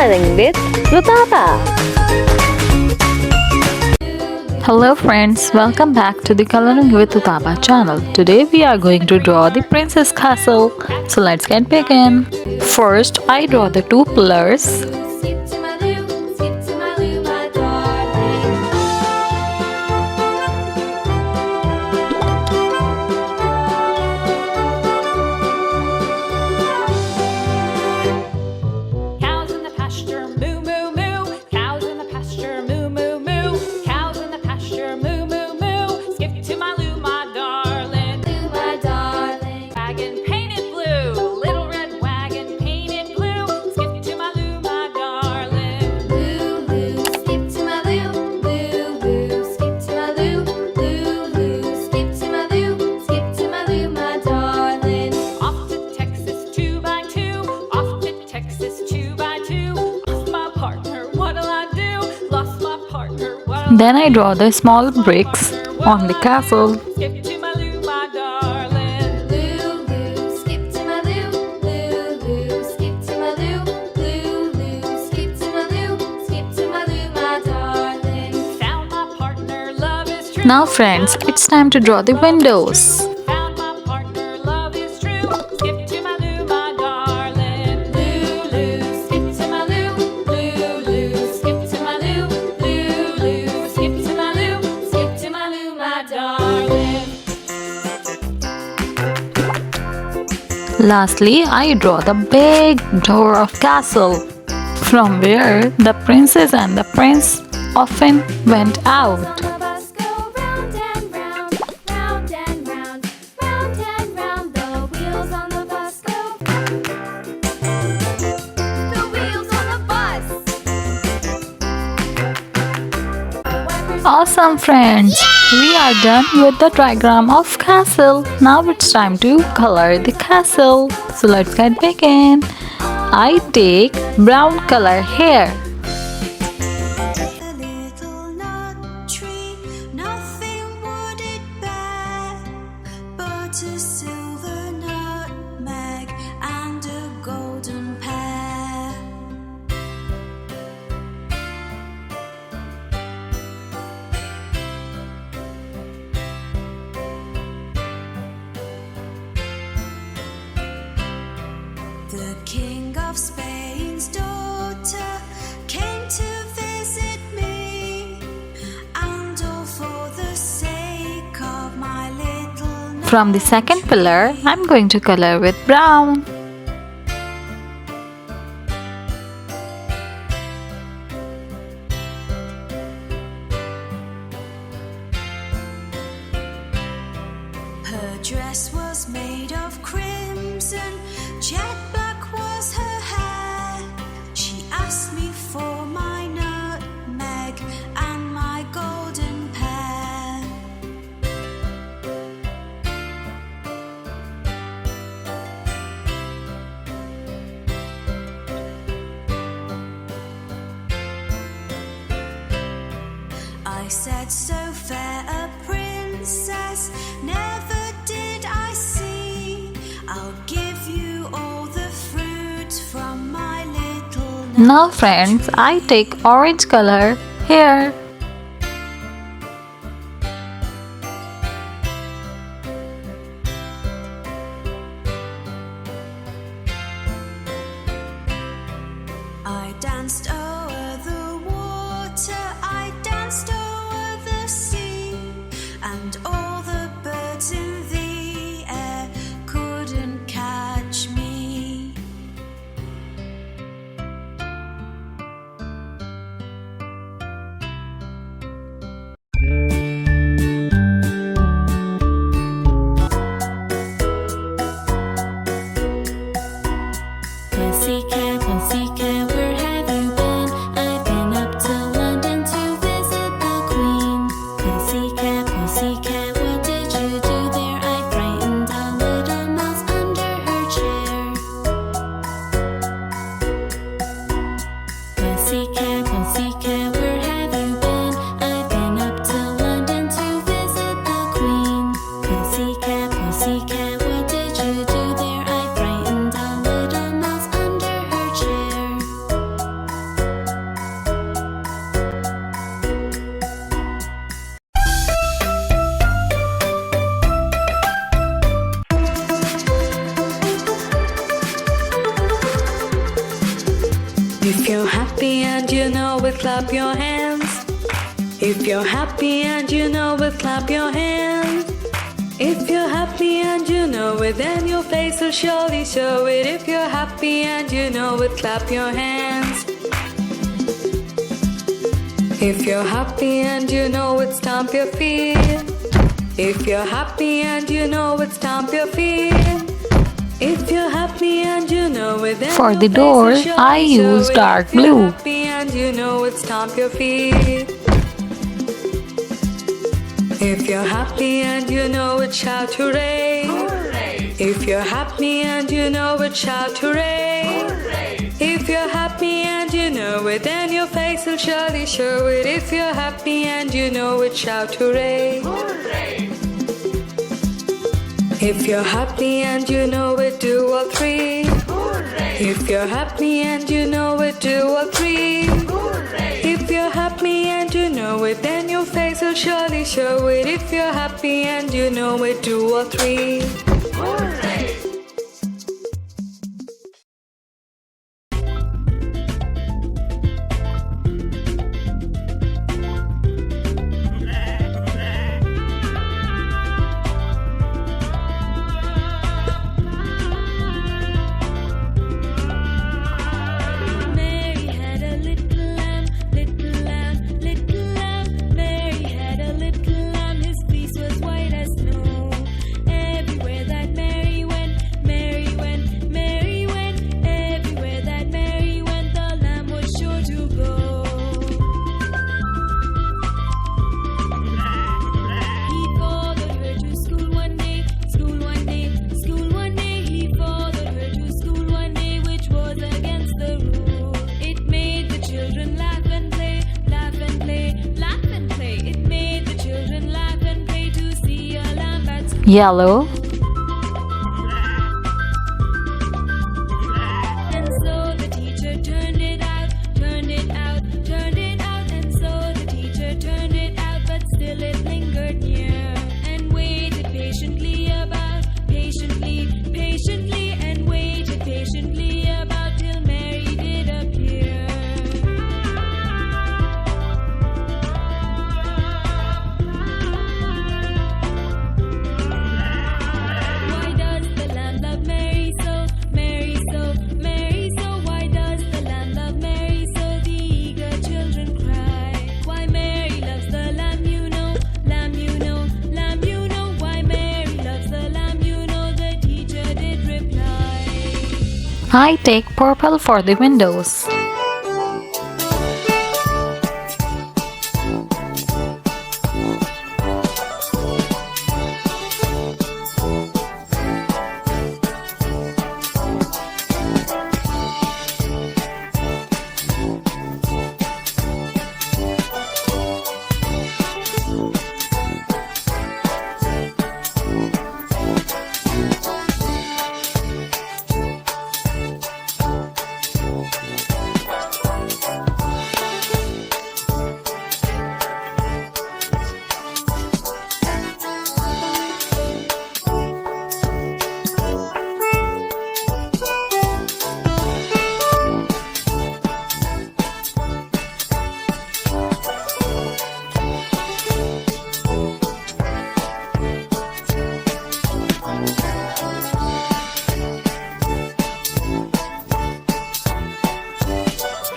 Coloring with Rutaba. Hello friends, welcome back to the Coloring with Utaba channel. Today we are going to draw the princess castle. So let's get begin. First I draw the two pillars. Then I draw the small bricks on the castle. Now friends, it's time to draw the windows. Lastly, I draw the big door of castle, from where the princess and the prince often went out. Awesome friends! We are done with the diagram of castle. Now it's time to color the castle. So let's get begin. I take brown color here. The King of Spain's daughter came to visit me, and all for the sake of my little... From the second pillar, I'm going to color with brown. Her dress was made of crimson, jet black was her hair. She asked me for my nutmeg and my golden pear. I said, so fair a princess never did I see. I'll give you all the fruit from my little... Now friends, I take orange color here. I danced o'er the water, I danced o'er the sea, and all the birds in the air couldn't catch me. Pussycat, pussycat, where have you been? I've been up to London to visit the Queen. Pussycat, pussycat, what did you do there? I frightened a little mouse under her chair. Pussycat, pussycat, where have you been? I've been up to London to visit the Queen. Pussycat, pussycat, what did you do there? I frightened a little mouse under her chair. If you're happy and you know it, clap your hands. If you're happy and you know it, clap your hands. If you're happy and you know it, then your face will surely show it. If you're happy and you know it, clap your hands. If you're happy and you know it, stomp your feet. If you're happy and you know it, stomp your feet. If you're happy and you know it, then For your the face door, will surely I use show it. dark If you're blue. happy and you know it, stomp your feet. If you're happy and you know it, shout hooray. Hooray. If you're happy and you know it, shout hooray. Hooray. If you're happy and you know it, then your face will surely show it. If you're happy and you know it, shout hooray. Hooray. If you're happy and you know it, do all three. Hooray. If you're happy and you know it, do all three. Hooray. If you're happy and you know it, then your face will surely show it. If you're happy and you know it, do all three. Hooray. Mary had a little lamb, little lamb, little lamb. Mary had a little lamb, his fleece was white as snow. Everywhere that Mary went, Mary went, Mary went. Everywhere that Mary went, the lamb was sure to go. He followed her to school one day, school one day, school one day. He followed her to school one day, which was against the rule. It made the children laugh and play, laugh and play, laugh and play. It made the children laugh and play to see a lamb at school. Yellow, And so the teacher turned it out, turned it out, turned it out. And so the teacher turned it out, but still it lingered near. And waited patiently about, patiently, patiently. And waited patiently about till Mary did appear. Why does the lamb love Mary so, Mary so, Mary so? Why does the lamb love Mary so? The eager children cry. Why Mary loves the lamb, you know, lamb, you know, lamb, you know. Why Mary loves the lamb, you know, the teacher did reply. I take purple for the windows.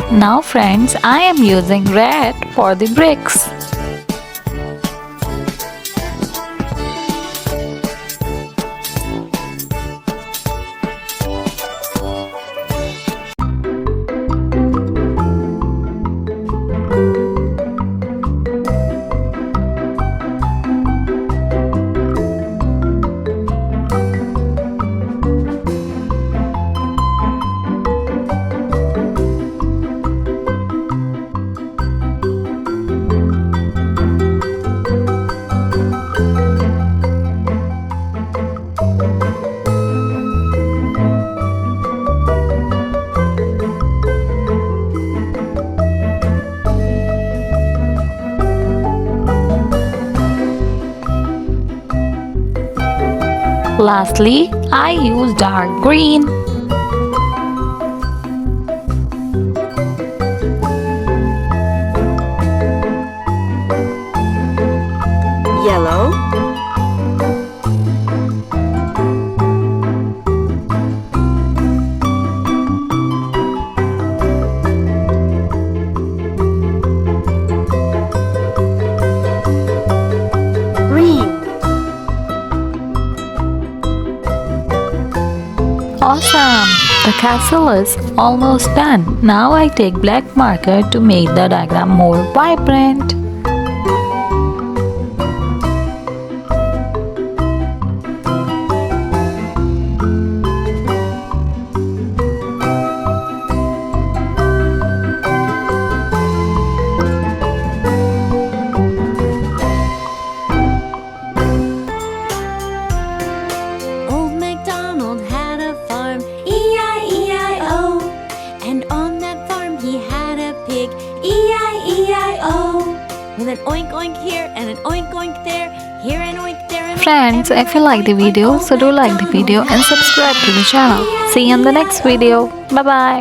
Now friends, I am using red for the bricks. Lastly, I use dark green. The castle is almost done. Now I take black marker to make the diagram more vibrant. Old MacDonald had a farm, E-I-E-I-O. And on that farm he had a pig, E-I-E-I-O. With an oink oink here and an oink oink there, here an oink there and Friends, if you like the video, so do like the video and subscribe to the channel. See you in the next video. Bye bye.